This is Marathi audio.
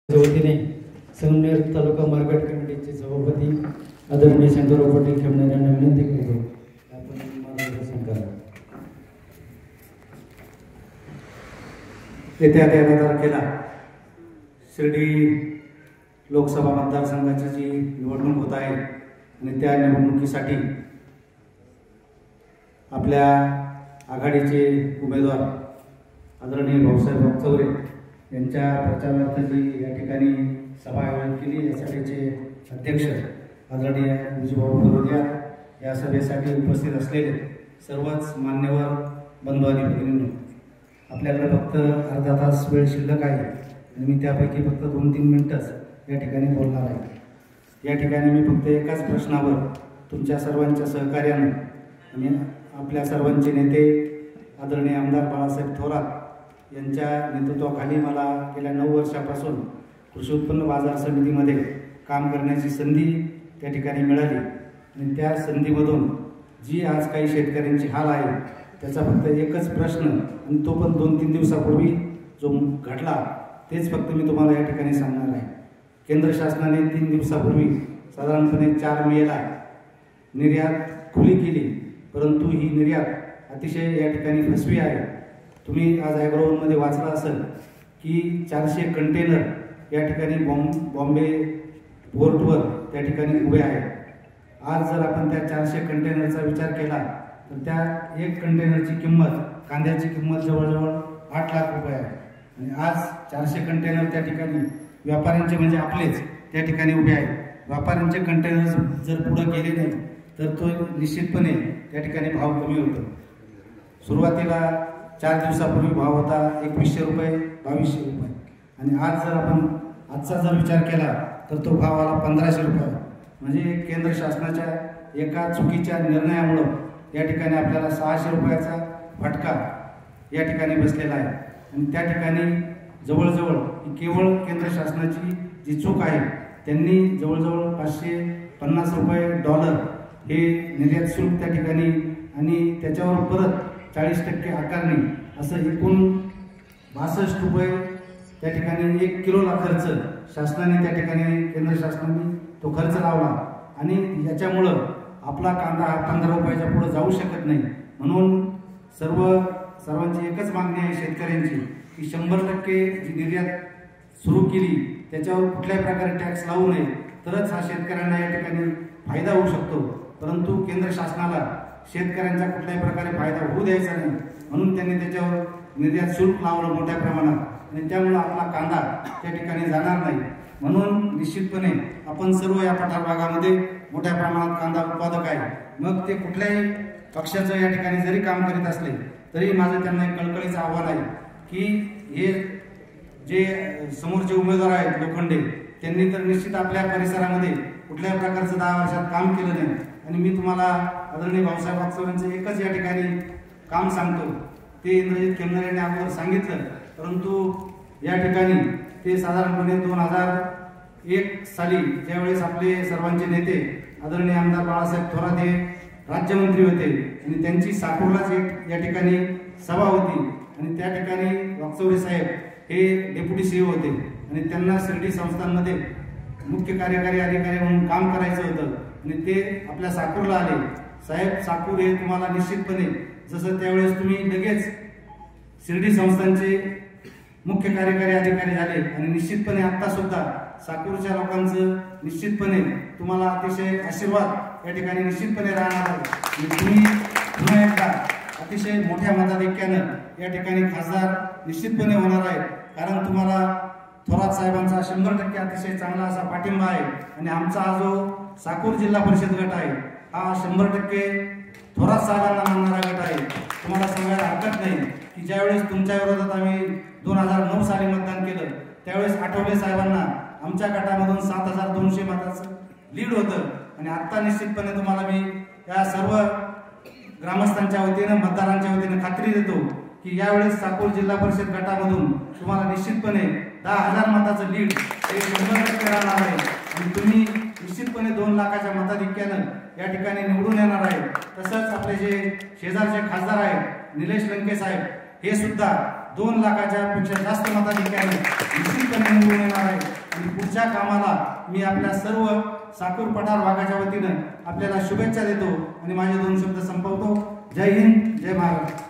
वतीने संगमनेर तालुका मार्केट कमिटीचे सभापती आदरणीय शंकरराव पाटील खेमनार यांना विनंती करतो आपण मार्गदर्शन करा। येत्या 13 तारखेला शिर्डी लोकसभा मतदारसंघाची जी निवडणूक होत आहे आणि त्या निवडणुकीसाठी आपल्या आघाडीचे उमेदवार आदरणीय भाऊसाहेब वागचौरे यांच्या प्रचारार्थ जी या ठिकाणी सभा आयोजित केली यासाठीचे अध्यक्ष आदरणीय विजूभाऊ बरोदिया या सभेसाठी उपस्थित असलेले सर्वच मान्यवर बंधू आणि भगिनींनो, आपल्याकडे फक्त अर्धा तास वेळ शिल्लक आहे आणि मी त्यापैकी फक्त 2-3 मिनिटच या ठिकाणी बोलणार आहे। या ठिकाणी मी फक्त एकाच प्रश्नावर तुमच्या सर्वांच्या सहकार्याने आणि आपल्या सर्वांचे नेते आदरणीय आमदार बाळासाहेब थोरात यांच्या नेतृत्वाखाली मला गेल्या 9 वर्षापासून कृषी उत्पन्न बाजार समितीमध्ये काम करण्याची संधी त्या ठिकाणी मिळाली आणि त्या संधीमधून जी आज काही शेतकऱ्यांची हाल आहे त्याचा फक्त एकच प्रश्न आणि तो पण 2-3 दिवसापूर्वी जो घडला तेच फक्त मी तुम्हाला या ठिकाणी सांगणार आहे। केंद्र शासनाने 3 दिवसापूर्वी साधारणपणे 4 मेला निर्यात खुली केली, परंतु ही निर्यात अतिशय या ठिकाणी फसवी आहे। तुम्ही आज ॲग्रोवनमध्ये वाचलं असेल की 400 कंटेनर या ठिकाणी बॉम्बे पोर्टवर त्या ठिकाणी उभे आहेत। आज जर आपण त्या 400 कंटेनरचा विचार केला तर त्या एक कंटेनरची किंमत कांद्याची किंमत जवळजवळ 8 लाख रुपये आहे आणि आज 400 कंटेनर त्या ठिकाणी व्यापाऱ्यांचे म्हणजे आपलेच त्या ठिकाणी उभे आहेत। व्यापाऱ्यांचे कंटेनर जर पुढे गेले नाही तर तो निश्चितपणे त्या ठिकाणी भाव कमी होतो। सुरुवातीला 4 दिवसापूर्वी भाव होता 2100 रुपये 2200 रुपये आणि आज जर आपण आजचा जर विचार केला तर तो भाव आला 1500 रुपये। म्हणजे केंद्र शासनाच्या एका चुकीच्या निर्णयामुळे या ठिकाणी आपल्याला 600 रुपयाचा फटका या ठिकाणी बसलेला आहे आणि त्या ठिकाणी जवळजवळ केवळ केंद्र शासनाची जी चूक आहे त्यांनी जवळजवळ $550 रुपये हे निर्यात शुल्क त्या ठिकाणी आणि त्याच्यावर परत 40% आकारणी असं एकूण 62 रुपये त्या ठिकाणी 1 किलोला खर्च शासनाने त्या ठिकाणी केंद्र शासनाने तो खर्च लावला आणि याच्यामुळं आपला कांदा हा 15 रुपयाच्या पुढे जाऊ शकत नाही। म्हणून सर्वांची एकच मागणी आहे शेतकऱ्यांची की 100% जी निर्यात सुरू केली त्याच्यावर कुठल्याही प्रकारे टॅक्स लावू नये, तरच हा शेतकऱ्यांना या ठिकाणी फायदा होऊ शकतो। परंतु केंद्र शासनाला शेतकऱ्यांचा कुठल्याही प्रकारे फायदा होऊ द्यायचा नाही, म्हणून त्यांनी त्याच्यावर निर्यात शुल्क लावलं मोठ्या प्रमाणात आणि त्यामुळे आपला कांदा त्या ठिकाणी जाणार नाही। म्हणून निश्चितपणे आपण सर्व या पठार भागामध्ये मोठ्या प्रमाणात कांदा उत्पादक आहे, मग ते कुठल्याही पक्षाचं या ठिकाणी जरी काम करीत असले तरी माझं त्यांना एक कळकळीचं आव्हान आहे की हे जे समोरचे उमेदवार आहेत लोखंडे त्यांनी तर निश्चित आपल्या परिसरामध्ये कुठल्याही प्रकारचं 10 वर्षात काम केलं नाही आणि मी तुम्हाला आदरणीय भाऊसाहेब वागचौरेंचं एकच या ठिकाणी काम सांगतो, ते इंद्रजित खेमनार यांनी अगोदर सांगितलं, परंतु या ठिकाणी ते साधारणपणे 2001 साली ज्यावेळेस आपले सर्वांचे नेते आदरणीय आमदार बाळासाहेब थोरात हे राज्यमंत्री होते आणि त्यांची साकूरलाच एक या ठिकाणी सभा होती आणि त्या ठिकाणी वागचौरे साहेब हे डेप्युटी CEO होते आणि त्यांना शिर्डी संस्थांमध्ये मुख्य कार्यकारी अधिकारी म्हणून काम करायचं होतं आणि ते आपल्या साकूरला आले। साहेब, साकूर हे तुम्हाला निश्चितपणे जसं त्यावेळेस तुम्ही लगेच शिर्डी संस्थांचे मुख्य कार्यकारी अधिकारी झाले आणि निश्चितपणे आता सुद्धा साकूरच्या लोकांचं निश्चितपणे तुम्हाला अतिशय आशीर्वाद या ठिकाणी निश्चितपणे राहणार आहे। तुम्ही पुन्हा एकदा अतिशय मोठ्या मताधिक्यानं या ठिकाणी खासदार निश्चितपणे होणार आहे, कारण तुम्हाला थोरात साहेबांचा 100% अतिशय चांगला असा पाठिंबा आहे आणि आमचा हा जो साकूर जिल्हा परिषद गट आहे हा 100% थोरात साहेबांना मानणारा गट आहे। तुम्हाला सांगायला हरकत नाही की ज्यावेळेस तुमच्या विरोधात आम्ही 2009 साली मतदान केलं त्यावेळेस आठवले साहेबांना आमच्या गटामधून 7200 मताचं लीड होतं आणि आता निश्चितपणे तुम्हाला मी या सर्व ग्रामस्थांच्या वतीनं मतदारांच्या वतीनं खात्री देतो की यावेळेस साकूर जिल्हा परिषद गटामधून तुम्हाला निश्चितपणे 10,000 मताचं लीड हे 100% राहणार आहे आणि तुम्ही निश्चितपणे 2 लाखाच्या मताधिक्यानं या ठिकाणी निवडून येणार आहे। तसंच आपले जे शेजारचे खासदार आहेत निलेश लंके साहेब हे सुद्धा 2 लाखाच्या पेक्षा जास्त मताधिक्यानं निश्चितपणे निवडून येणार आहे। पुढच्या कामाला मी आपल्या सर्व साकूर पठार भागाच्या वतीनं आपल्याला शुभेच्छा देतो आणि माझे 2 शब्द संपवतो. जय हिंद, जय महाराष्ट्र.